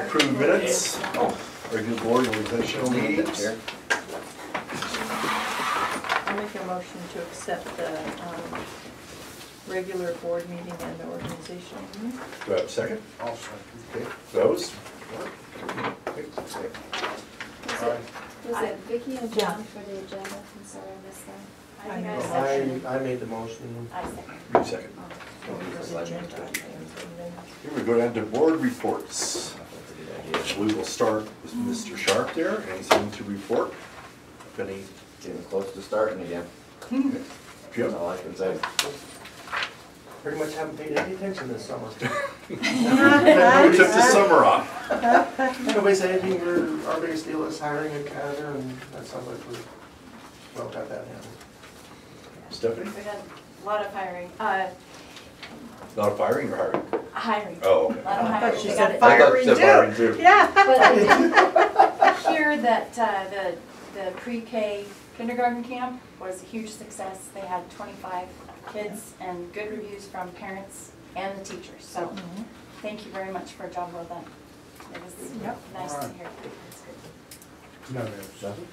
Approved minutes, regular board organizational meetings. I'll make a motion to accept the regular board meeting and the organizational meeting. Do I have a second? I'll second. Okay, those? Was it Vicky and John for the agenda? I'm sorry, I missed that. I made I made the motion. I second. You second. Here we go down to board reports. We will start with Mr. Sharp there. Anything to report? If any? Getting close to starting again. Jim? That's all I can say. Pretty much haven't paid any attention this summer. We took the summer off. Nobody said anything. Our biggest deal is hiring a cadre, and that sounds like we're well got that handled. Stephanie? We've done a lot of hiring. Not firing or hiring? Hiring. Oh, okay. A lot of I hiring. thought she We said got it. firing I thought you said firing too. too. Yeah. But I did hear that the pre-K kindergarten camp was a huge success. They had 25 kids and good reviews from parents and the teachers. So thank you very much for a job well done. It was nice to hear. It's good. No, nothing.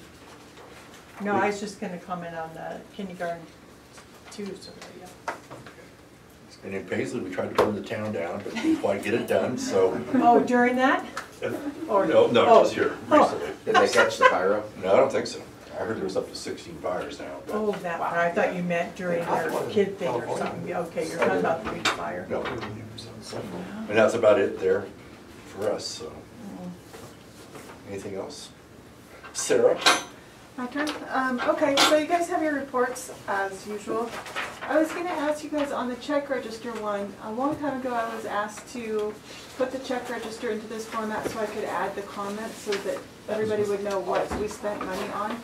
No, I was just gonna comment on the kindergarten too, so yeah. And in Paisley, we tried to burn the town down, but didn't quite get it done, so. Oh, during that? Or No, just here recently. Did they catch the pyro? No, I don't think so. I heard there was up to 16 fires now. but- Oh, that part. I thought you meant during their kid thing or something. Okay, you're talking about the big fire. No. And that's about it there for us, so. Anything else? Sarah? My turn? Okay, so you guys have your reports as usual. I was gonna ask you guys on the check register one. A long time ago I was asked to put the check register into this format so I could add the comments so that everybody would know what we spent money on.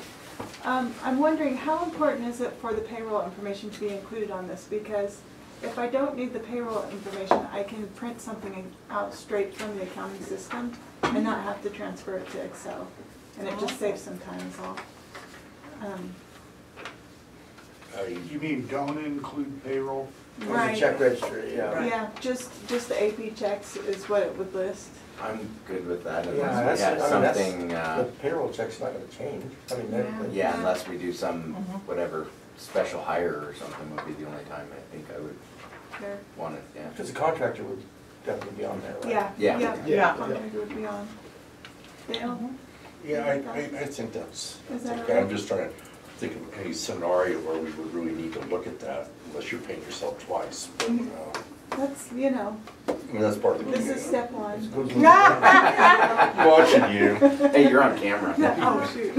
I'm wondering how important is it for the payroll information to be included on this? Because if I don't need the payroll information, I can print something out straight from the accounting system and not have to transfer it to Excel. And it just saves some time is all. You mean don't include payroll? Right. The check register, yeah. Yeah, just the AP checks is what it would list. I'm good with that Yeah, unless we that's, had I mean, something, the payroll check's not gonna change. I mean, yeah, unless we do some, whatever, special hire or something would be the only time I think I would There. want it, yeah. because the contractor would definitely be on there, right? Yeah. Yeah. Contractor would be on. Dale? Yeah, I think that's Is that okay. right? I'm just trying to think of any scenario where we would really need to look at that, unless you're paying yourself twice. But, That's, I mean, that's part of the this game. is step one. Watching you. Hey, you're on camera. Oh, shoot.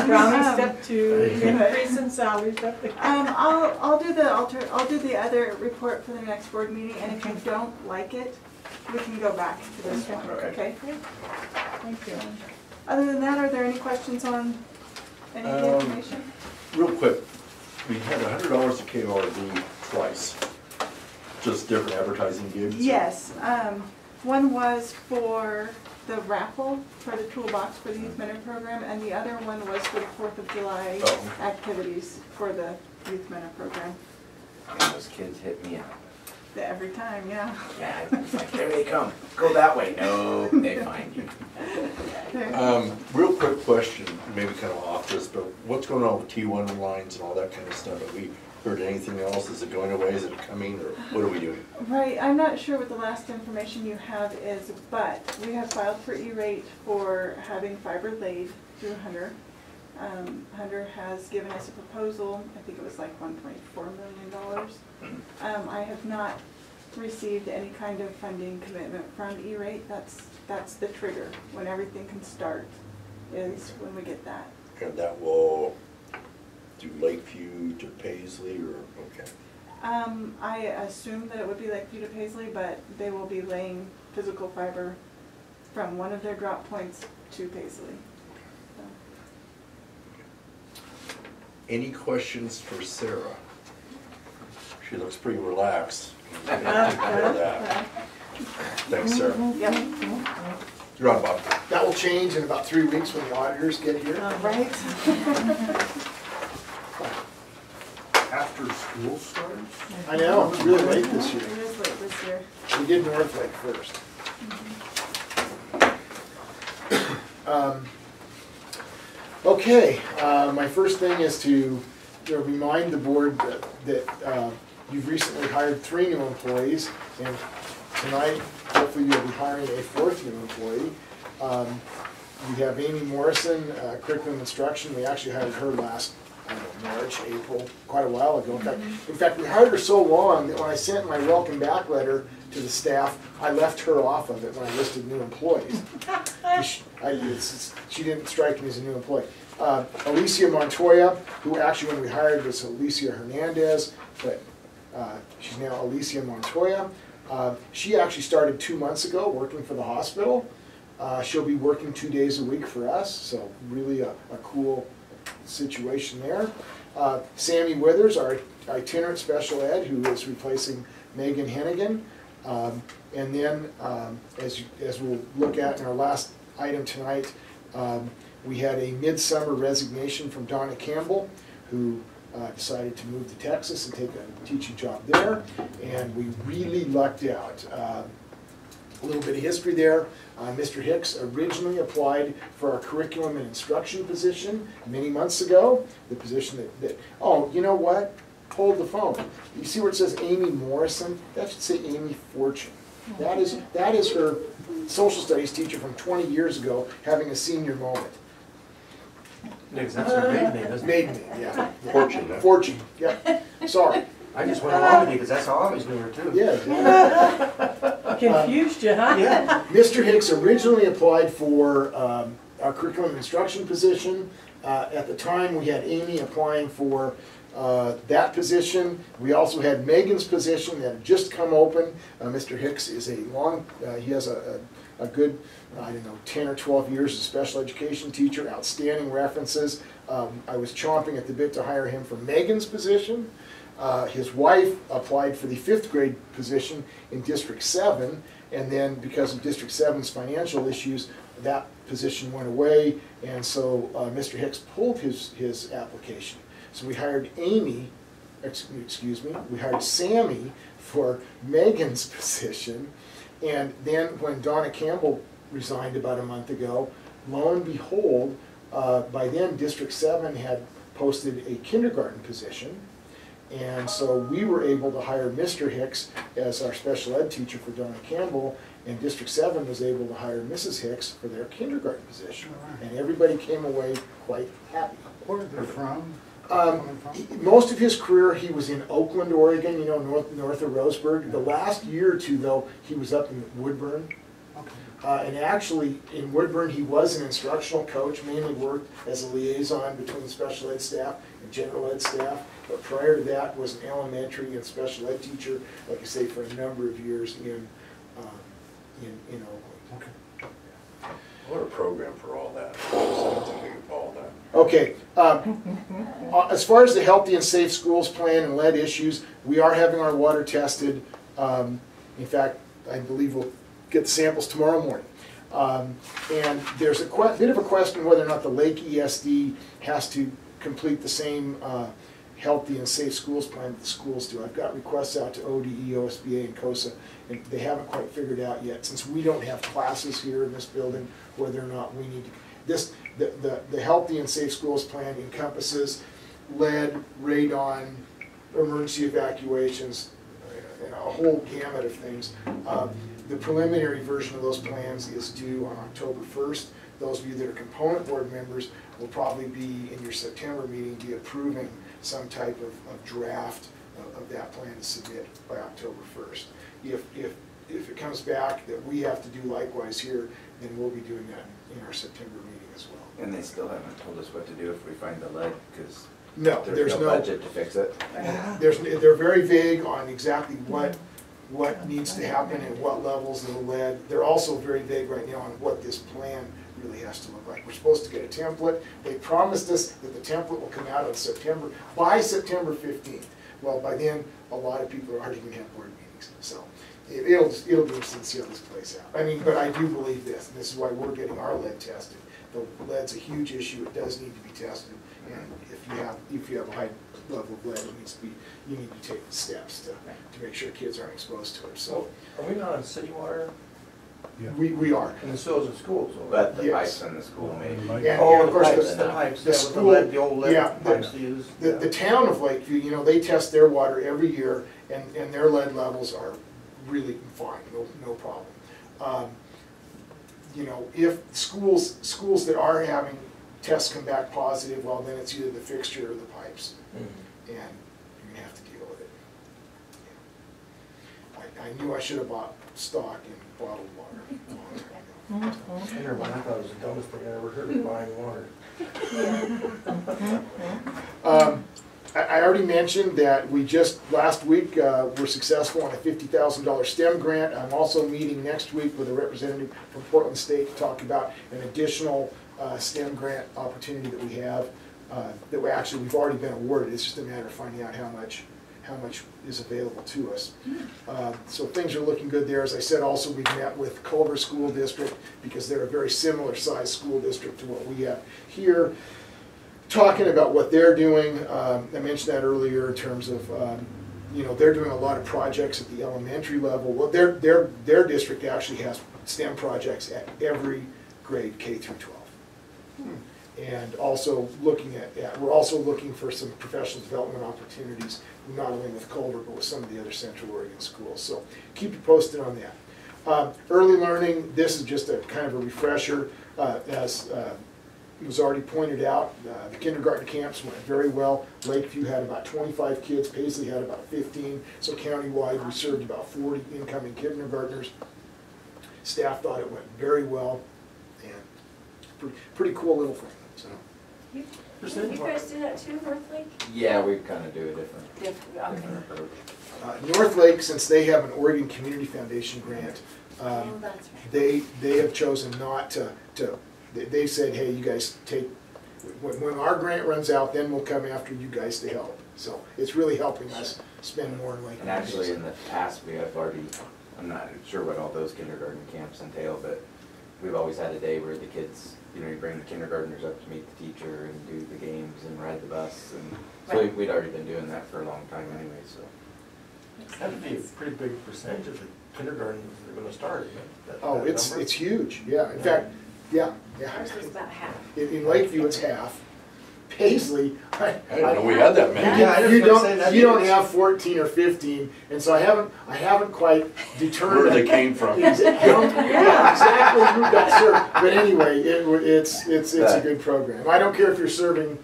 Brownie step 2, increase in salary step 3. I'll do the other report for the next board meeting, and if you don't like it, we can go back to this one, okay? Thank you. Other than that, are there any questions on any of the information? Real quick, we had $100 to KRV twice. Just different advertising gigs? Yes, one was for the raffle for the toolbox for the Youth Mentor program, and the other one was for the 4th of July activities for the Youth Mentor program. And those kids hit me up. Every time, yeah. Yeah, it's like, there they come. Go that way. No, they find you. Real quick question, maybe kind of off this, but what's going on with T1 lines and all that kind of stuff? Have we heard anything else? Is it going away? Is it coming? Or what are we doing? Right, I'm not sure what the last information you have is, but we have filed for E-rate for having fiber laid through Hunter. Hunter has given us a proposal, I think it was like $1.4 million. I have not received any kind of funding commitment from E-rate. That's the trigger. When everything can start is when we get that. And that will do Lakeview to Paisley or, okay. I assume that it would be Lakeview to Paisley, but they will be laying physical fiber from one of their drop points to Paisley. Any questions for Sarah? She looks pretty relaxed. Thanks, Sarah. Yep. You're on, Bob. That will change in about 3 weeks when the auditors get here. Right? After school starts? I know, it's really late this It year. is late this year. We did Northlake first. Okay, my first thing is to remind the board that you've recently hired 3 new employees, and tonight, hopefully you'll be hiring a 4th new employee. We have Amy Morrison, curriculum instruction. We actually hired her last, I don't know, March, April, quite a while ago. In fact, we hired her so long that when I sent my welcome back letter to the staff, I left her off of it when I listed new employees. She didn't strike me as a new employee. Alicia Montoya, who actually when we hired was Alicia Hernandez, but she's now Alicia Montoya. She actually started 2 months ago working for the hospital. She'll be working 2 days a week for us, so really a cool situation there. Sammy Withers, our itinerant special ed, who is replacing Megan Hennigan. And then, as we'll look at in our last item tonight, we had a midsummer resignation from Donna Campbell, who decided to move to Texas and take a teaching job there, and we really lucked out. A little bit of history there. Mr. Hicks originally applied for our curriculum and instruction position many months ago. The position that oh, you know what? Hold the phone. You see where it says Amy Morrison? That should say Amy Fortune. That is her social studies teacher from 20 years ago having a senior moment. That's her maiden name, isn't it? Maiden name, yeah. Fortune, huh? Fortune, yeah. Sorry. I just went along with you because that's how I always knew her too. Yeah. Confused you, huh? Yeah. Mr. Hicks originally applied for our curriculum and instruction position. At the time, we had Amy applying for that position. We also had Megan's position that had just come open. Mr. Hicks is he has a good, I don't know, 10 or 12 years as a special education teacher, outstanding references. I was chomping at the bit to hire him for Megan's position. His wife applied for the 5th grade position in District 7, and then because of District 7's financial issues, that position went away, and so Mr. Hicks pulled his application. So we hired we hired Sammy for Megan's position, and then when Donna Campbell resigned about a month ago, lo and behold, by then District 7 had posted a kindergarten position. And so we were able to hire Mr. Hicks as our special ed teacher for Donna Campbell, and District 7 was able to hire Mrs. Hicks for their kindergarten position. And everybody came away quite happy. Where they're from? Most of his career he was in Oakland, Oregon, north of Roseburg. The last year or two, though, he was up in Woodburn. Okay. And actually, in Woodburn, he was an instructional coach, mainly worked as a liaison between the special ed staff and general ed staff. But prior to that, was an elementary and special ed teacher, like I say, for a number of years in Oakland. Okay. What a program for all that. Something to all that. Okay. As far as the Healthy and Safe Schools plan and lead issues, we are having our water tested. In fact, I believe we'll get the samples tomorrow morning. And there's a bit of a question whether or not the Lake ESD has to complete the same Healthy and Safe Schools plan that the schools do. I've got requests out to ODE, OSBA, and COSA, and they haven't quite figured out yet. Since we don't have classes here in this building, whether or not we need to. The Healthy and Safe Schools plan encompasses lead, radon, emergency evacuations, and a whole gamut of things. The preliminary version of those plans is due on October 1st. Those of you that are component board members will probably be, in your September meeting, be approving some type of draft of that plan to submit by October 1st. If it comes back that we have to do likewise here, then we'll be doing that in our September meeting as well. And they still haven't told us what to do if we find the lead, because No, there's no budget to fix it. They're very vague on exactly what needs to happen and what levels of the lead. They're also very vague right now on what this plan really has to look like. We're supposed to get a template. They promised us that the template will come out by September 15th. Well, by then, a lot of people are already going to have board meetings. So it'll be interesting to see how this plays out. I mean, but I do believe this, and this is why we're getting our lead tested. The lead's a huge issue. It does need to be tested. And if you have a high level of lead, you need to take steps to make sure kids aren't exposed to it. So Are we not on city water? We are. And so is the school, so. But the Yes. pipes in the school may. And Oh, of the course, pipes, the the pipes, the yeah, with the school- lead, the old lead yeah, pipes they use. The town of Lakeview, you know, they test their water every year, and their lead levels are really fine, no problem. You know, if schools that are having tests come back positive, well, then it's either the fixture or the pipes, and you're gonna have to deal with it. I knew I should have bought stock in bottled water a long time ago. I never mind, I thought it was the dumbest thing I ever heard, buying water. I already mentioned that we just, last week, were successful on a $50,000 STEM grant. I'm also meeting next week with a representative from Portland State to talk about an additional STEM grant opportunity that we have, that we've already been awarded. It's just a matter of finding out how much is available to us. So things are looking good there. As I said, also we've met with Culver School District, because they're a very similar sized school district to what we have here, talking about what they're doing. I mentioned that earlier in terms of, you know, they're doing a lot of projects at the elementary level. Well, their district actually has STEM projects at every grade, K through 12. And also we're also looking for some professional development opportunities, not only with Culver, but with some of the other Central Oregon schools. So keep you posted on that. Early learning, this is just a kind of a refresher. As it was already pointed out, the kindergarten camps went very well. Lakeview had about 25 kids, Paisley had about 15, so countywide we served about 40 incoming kindergartners. Staff thought it went very well, and pretty cool little thing. So. You guys do that too, North Lake? Yeah, we kind of do a different Okay. approach. North Lake, since they have an Oregon Community Foundation grant, Oh, that's right. they have chosen not to. They said, hey, you guys take, when our grant runs out, then we'll come after you guys to help. So it's really helping us spend more in Lake. And actually, in the past, we have already, I'm not sure what all those kindergarten camps entail, but we've always had a day where the kids, you know, you bring the kindergartners up to meet the teacher and do the games and ride the bus. And so Right. we'd already been doing that for a long time anyway, so. That'd be a pretty big percentage of the kindergartens that are gonna start, isn't it? Oh, That it's number? huge, yeah. In fact, yeah. Ours was about half. In Lakeview, it's half. Paisley, I didn't know we had that many. Yeah, I was you gonna say, don't, that'd you be don't nice. have 14 or 15, and so I haven't quite determined. Where they came from. Yeah, exactly who got served. But anyway, it's a good program. I don't care if you're serving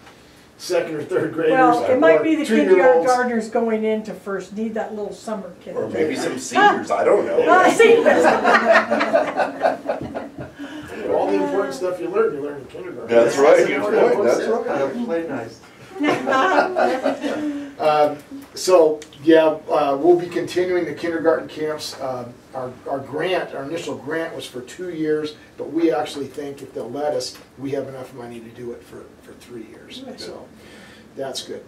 second or third graders. Well, it might be the two-year-olds. kindergartens going into first, need that little summer kid. Or maybe some seniors, I don't know. All the important stuff you learn in kindergarten. That's right, That's good right. point, that's right. Play nice. So, yeah, we'll be continuing the kindergarten camps. Our initial grant was for 2 years, but we actually think if they'll let us, we have enough money to do it for 3 years. So, that's good.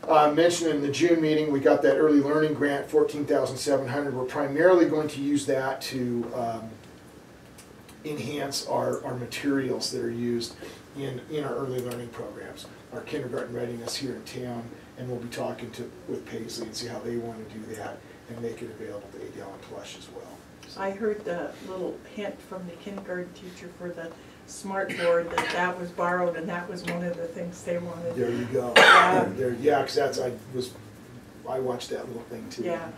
Mentioned in the June meeting, we got that early learning grant, $14,700. We're primarily going to use that to enhance our materials that are used in our early learning programs, our kindergarten readiness here in town, and we'll be talking with Paisley and see how they want to do that and make it available to Adele and Plush as well. I heard the little hint from the kindergarten teacher for the smart board that was borrowed, and that was one of the things they wanted. There you go. Yeah. Yeah, because I watched that little thing too. Yeah.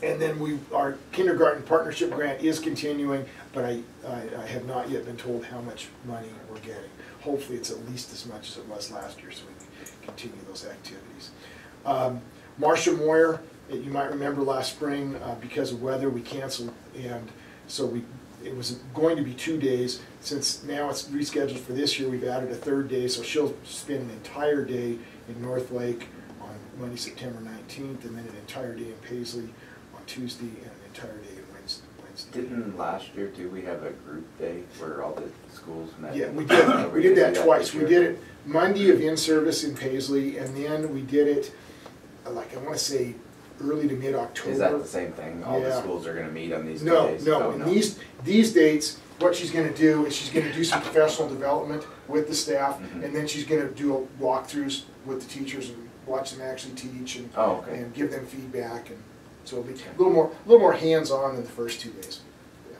And then our kindergarten partnership grant is continuing, but I have not yet been told how much money we're getting. Hopefully it's at least as much as it was last year, so we can continue those activities. Marcia Moyer, you might remember last spring, because of weather, we canceled, and so it was going to be 2 days. Since now it's rescheduled for this year, we've added a third day, so she'll spend an entire day in North Lake on Monday, September 19th, and then an entire day in Paisley on Tuesday, and an entire day in Wednesday. Didn't last year too, we have a group day where all the schools met? Yeah, we did. We did that twice. this We year? did it Monday of in-service in Paisley, and then we did it, like I want to say, early to mid-October. Is that the same thing? All the Yeah. schools are gonna meet on these No, days? no. Oh, And these dates, what she's going to do is she's going to do some professional development with the staff, Mhm. and then she's going to do walkthroughs with the teachers and watch them actually teach and, Oh, okay. and give them feedback. And So it'll be a little more hands-on than the first 2 days. Yeah.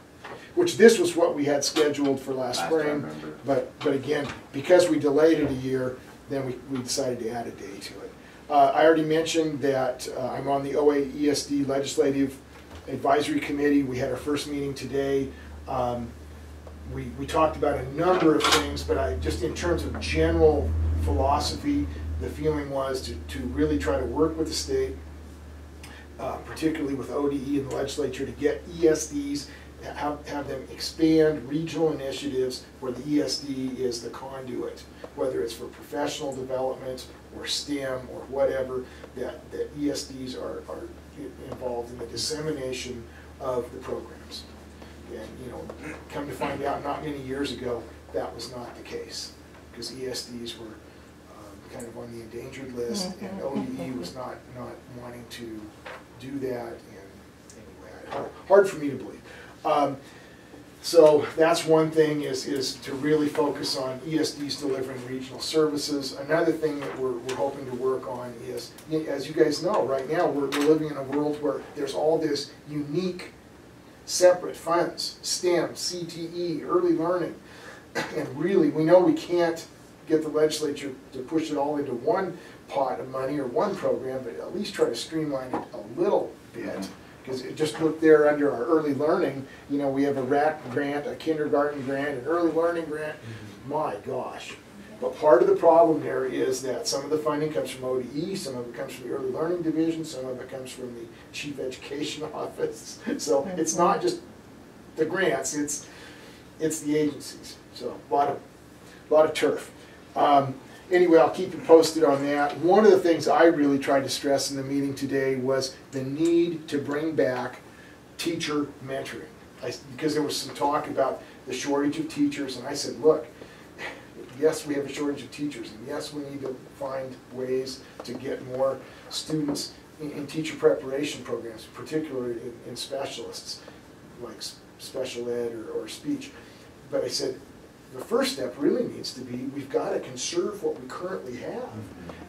Which this was what we had scheduled for last Last spring, time, remember. but again, because we delayed it a year, then we decided to add a day to it. I already mentioned that I'm on the OA ESD Legislative Advisory Committee. We had our first meeting today. We talked about a number of things, but just in terms of general philosophy, the feeling was to really try to work with the state, particularly with ODE and the legislature, to get ESDs, have them expand regional initiatives where the ESD is the conduit, whether it's for professional development or STEM or whatever, that ESDs are involved in the dissemination of the programs. And, you know, come to find out, not many years ago, that was not the case, because ESDs were kind of on the endangered list, and ODE was not wanting to do that, and anyway, hard for me to believe. So that's one thing, is to really focus on ESDs delivering regional services. Another thing that we're hoping to work on is, as you guys know, right now we're living in a world where there's all this unique separate funds, STEM, CTE, early learning, and really we know we can't get the legislature to push it all into one pot of money or one program, but at least try to streamline it a little bit. Because it just looked there under our early learning, you know, we have a RAC grant, a kindergarten grant, an early learning grant. My gosh. But part of the problem there is that some of the funding comes from ODE, some of it comes from the early learning division, some of it comes from the chief education office. So it's not just the grants, it's the agencies. So a lot of turf. Anyway, I'll keep you posted on that. One of the things I really tried to stress in the meeting today was the need to bring back teacher mentoring. Because there was some talk about the shortage of teachers, and I said, look, yes, we have a shortage of teachers, and yes, we need to find ways to get more students in teacher preparation programs, particularly in specialists, like special ed or speech. But I said, the first step really needs to be, we've got to conserve what we currently have.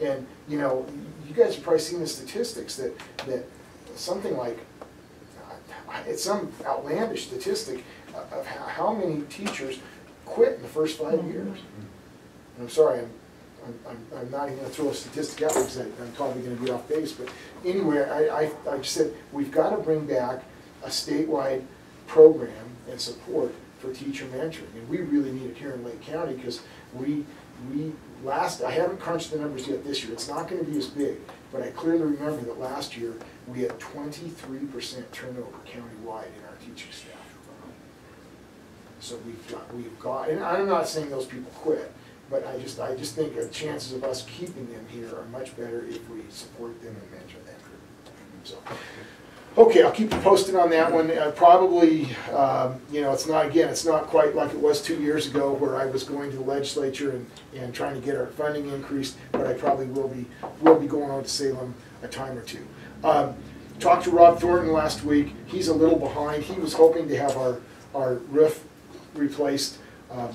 And, you know, you guys have probably seen the statistics that something like, it's some outlandish statistic of how many teachers quit in the first 5 years. And I'm sorry, I'm not even going to throw a statistic out because I'm probably going to be off base. But anyway, I just said, we've got to bring back a statewide program and support for teacher mentoring, and we really need it here in Lake County, because I haven't crunched the numbers yet this year, it's not going to be as big, but I clearly remember that last year we had 23% turnover countywide in our teaching staff. So we've got, and I'm not saying those people quit, but I just think the chances of us keeping them here are much better if we support them and mentor them. So. Okay, I'll keep you posted on that one. Probably, you know, it's not quite like it was 2 years ago where I was going to the legislature and trying to get our funding increased, but I probably will be going on to Salem a time or two. Talked to Rob Thornton last week. He's a little behind. He was hoping to have our roof replaced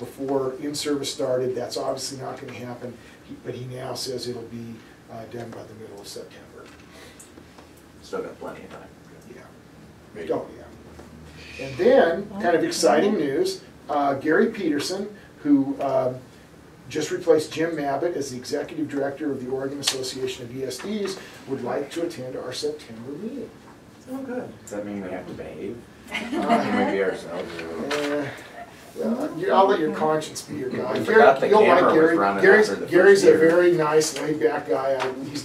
before in-service started. That's obviously not going to happen, but he now says it'll be done by the middle of September. Still got plenty of time. Oh, yeah. And then, kind of exciting news, Gary Peterson, who just replaced Jim Mabbitt as the Executive Director of the Oregon Association of ESDs, would like to attend our September meeting. Oh, good. Does that mean we have to behave? Maybe ourselves. I'll let your conscience be your guide. We forgot the camera was running after the Gary's first year. a very nice, laid-back guy. He's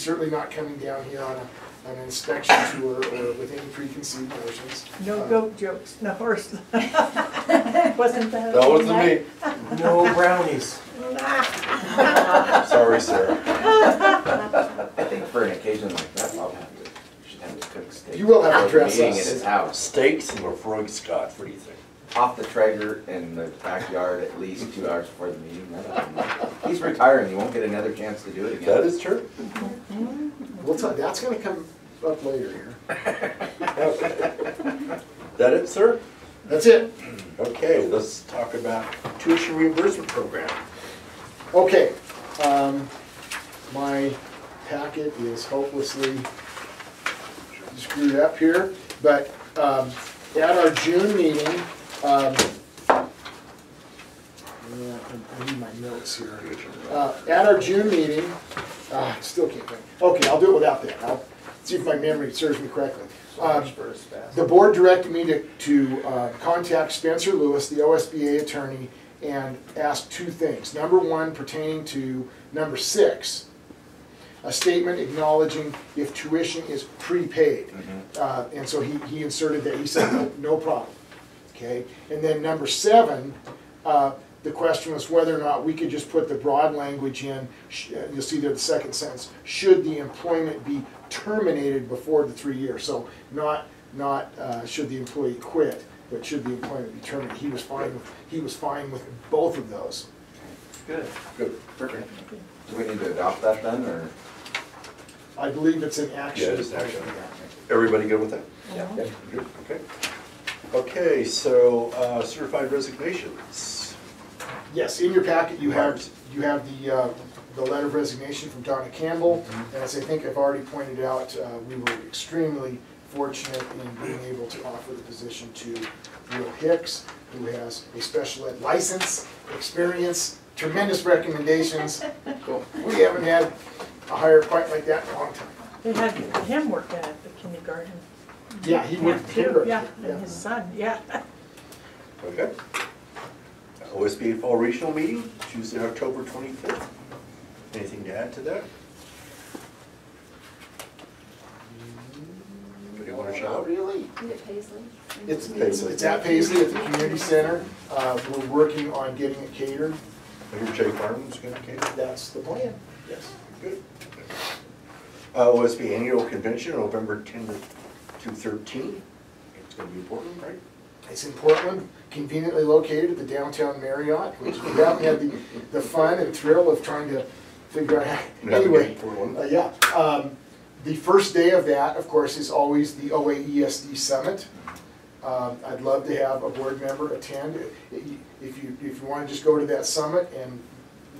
certainly not coming down here on an inspection tour or with any preconceived notions. No goat jokes, no horse. Wasn't that? That wasn't me. No brownies. Sorry, sir. I think for an occasion like that, I'll have to, should have to cook steak. You will have to dress Meeting us. at his house. Steaks and Lefroy Scott, what do you think? Off the Traeger in the backyard at least 2 hours before the meeting. He's retiring, he won't get another chance to do it again. That is true. We'll tell, that's going to come up later here. That it, sir? That's it. Okay, let's talk about tuition reimbursement program. Okay. My packet is hopelessly screwed up here, but at our June meeting, I need my notes here. At our June meeting, still can't think. Okay, I'll do it without that. I'll see if my memory serves me correctly. The board directed me to contact Spencer Lewis, the OSBA attorney, and ask two things. Number one, pertaining to number 6, a statement acknowledging if tuition is prepaid. And so he inserted that. He said, no problem. Okay. And then number 7, the question was whether or not we could just put the broad language in. You'll see there the second sentence. Should the employment be terminated before the 3 years? So not should the employee quit, but should the employment be terminated? He was fine with both of those. Good. Perfect. Do we need to adopt that then, or? I believe it's an action. Yeah, it's action. Everybody good with that? Yeah. Good, okay. Okay, so certified resignations. Yes, in your packet you have the letter of resignation from Donna Campbell. And as I think I've already pointed out, we were extremely fortunate in being able to offer the position to Will Hicks, who has a special ed license, experience, tremendous recommendations. Cool. We haven't had a hire quite like that in a long time. They had him working at the kindergarten. Yeah, he worked too. kindergarten. Yeah, and his son, yeah. Okay. OSBA Fall Regional Meeting, Tuesday, October 25th. Anything to add to that? Anybody want to shout out? Really? Paisley? It's at Paisley at the community center. We're working on getting it catered. I hear Jay Farnham's going to cater. That's the plan, yes. Good. OSB Annual Convention, November 10 to 13. It's going to be important, right? It's in Portland, conveniently located at the downtown Marriott, which we haven't had the fun and thrill of trying to figure out how. Anyway, the first day of that, of course, is always the OA ESD Summit. I'd love to have a board member attend. If you want to just go to that summit and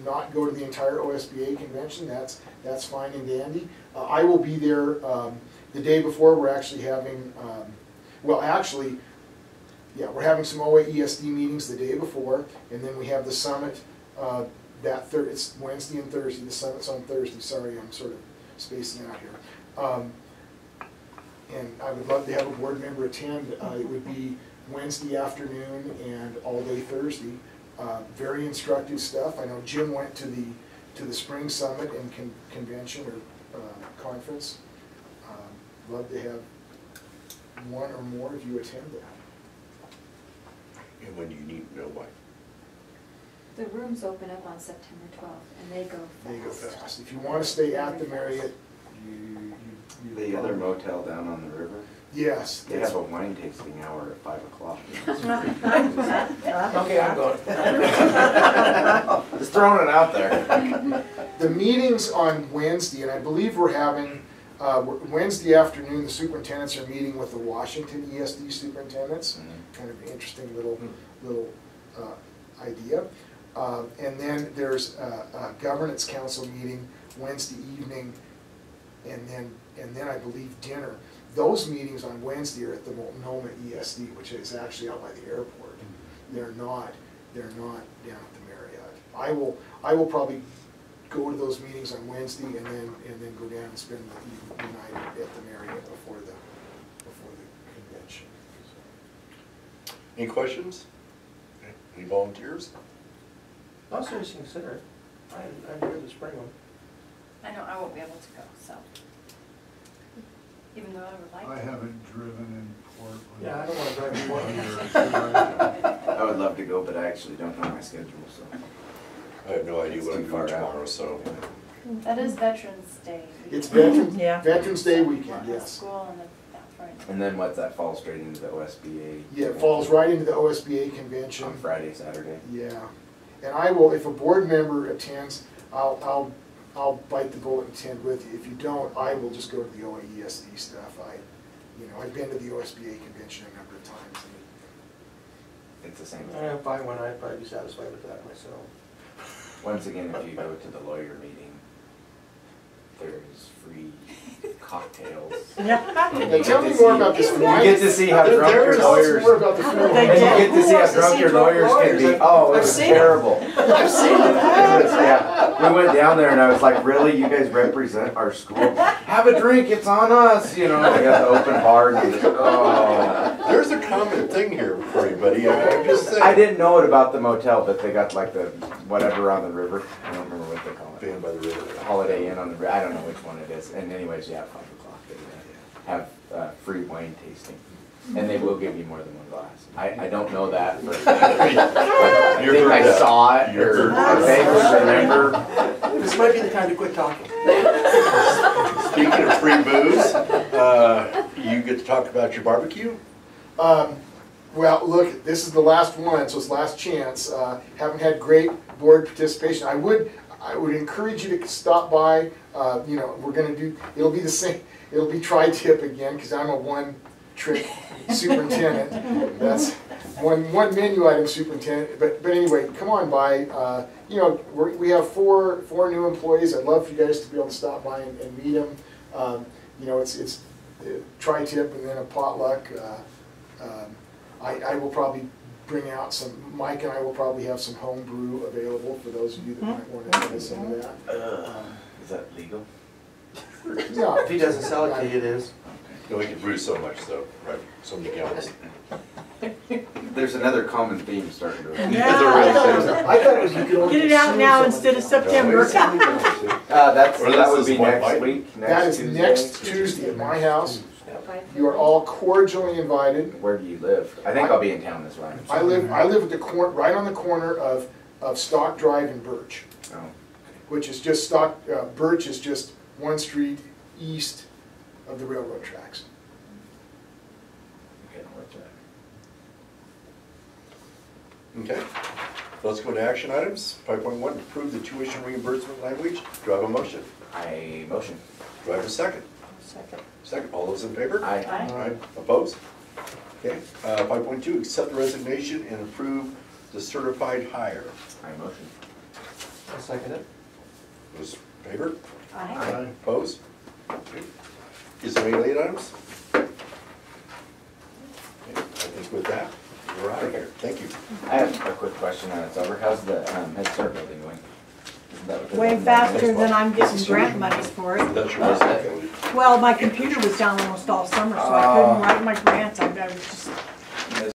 not go to the entire OSBA convention, that's fine and dandy. I will be there the day before. We're actually having, we're having some OA ESD meetings the day before, and then we have the summit it's Wednesday and Thursday. The summit's on Thursday. Sorry, I'm sort of spacing out here. And I would love to have a board member attend. It would be Wednesday afternoon and all day Thursday. Very instructive stuff. I know Jim went to the spring summit and convention or conference. Love to have one or more of you attend that. And when do you need to know why? The rooms open up on September 12th, and they go fast. They go fast. If you want to stay at the Marriott, you The other motel down on the river, yes. they have a wine tasting hour at 5 o'clock. Okay, I'm going. Just throwing it out there. The meetings on Wednesday, and I believe we're having, Wednesday afternoon, the superintendents are meeting with the Washington ESD superintendents. Kind of an interesting little idea. And then there's a governance council meeting Wednesday evening, and then I believe dinner. Those meetings on Wednesday are at the Multnomah ESD, which is actually out by the airport. They're not down at the Marriott. I will probably go to those meetings on Wednesday and then go down and spend the night at the Marriott before the convention. Any questions? Any volunteers? I'll seriously consider it. I'm here to spring one. I know I won't be able to go, so. Even though I would like to. I haven't driven in Portland. Yeah, I don't want to drive you one. I would love to go, but I actually don't know my schedule, so. I have no idea It's what I'm too doing far out. tomorrow, so. That is Veterans Day. It's Veterans Yeah. Day weekend, The yes. School and that's right. And then what's that fall straight into the OSBA? Yeah, it falls right into the OSBA convention. On Friday, Saturday. Yeah, and I will, if a board member attends, I'll bite the bullet and attend with you. If you don't, I will just go to the OAESD stuff. I've been to the OSBA convention a number of times. It's the same I thing. have fine one, I'd probably be satisfied with that myself. Once again, if you go to the lawyer meeting, there's free cocktails. Yeah. Now tell me more about this. You get to see how drunk your Tell us lawyers, more about the food. They and did. you get to see how drunk your lawyers can be. Oh, it I've was seen it. terrible. I've seen it. Yeah, we went down there and I was like, really, you guys represent our school? Have a drink, it's on us, you know, they got the open bar and oh. There's a common thing here for you, buddy, I'm just saying. I didn't know it about the motel, but they got like the whatever on the river, I don't remember what they call it. Being by the river. Holiday Inn on the river, I don't know which one it is, and anyways, yeah, 5 o'clock, they have free wine tasting. And they will give you more than one glass. I don't know that, but I think I saw it, or I vaguely remember. This might be the time to quit talking. Speaking of free booze, you get to talk about your barbecue? Well, look, this is the last one, so it's last chance. Haven't had great board participation. I would encourage you to stop by. You know, we're gonna do, it'll be the same, it'll be tri-tip again, because I'm a one-trick superintendent. That's one menu item superintendent. But anyway, come on by. You know, we have four new employees. I'd love for you guys to be able to stop by and meet them. You know, it's tri-tip and then a potluck. I will probably bring out some, Mike and I will probably have some home brew available for those of you that might want to try some of that. Is that legal? Yeah. If he doesn't sell it to you, it is. No, we can brew so much though, right, so many gallons. There's another common theme starting to. Yeah. I thought it was you could only Get it out consume now so instead much. of September. That would be next week, That is Tuesday. next Tuesday at my house. You are all cordially invited. Where do you live? I think I'll be in town this way. I live at the right on the corner of Stock Drive and Birch, Oh, which is just Birch is just one street east of the railroad tracks. okay, what's that? Okay, let's go to action items. 5.1, approve the tuition reimbursement language. Do I have a motion? I motion. Do I have a second? Second. Second, all those in favor? Aye. Aye. Opposed? Okay, 5.2, accept the resignation and approve the certified hire. I motion. I'll second it. Those in favor? Aye. Opposed? Okay. Is there any late items? Okay, I think with that, we're out of here. Thank you. I have a quick question on it's over. How's the Head Start building going? Isn't that what they're Way doing? faster than I'm getting grant monies for it. That's your resignation. Well, my computer was down almost all summer, so I couldn't write my grants. I was just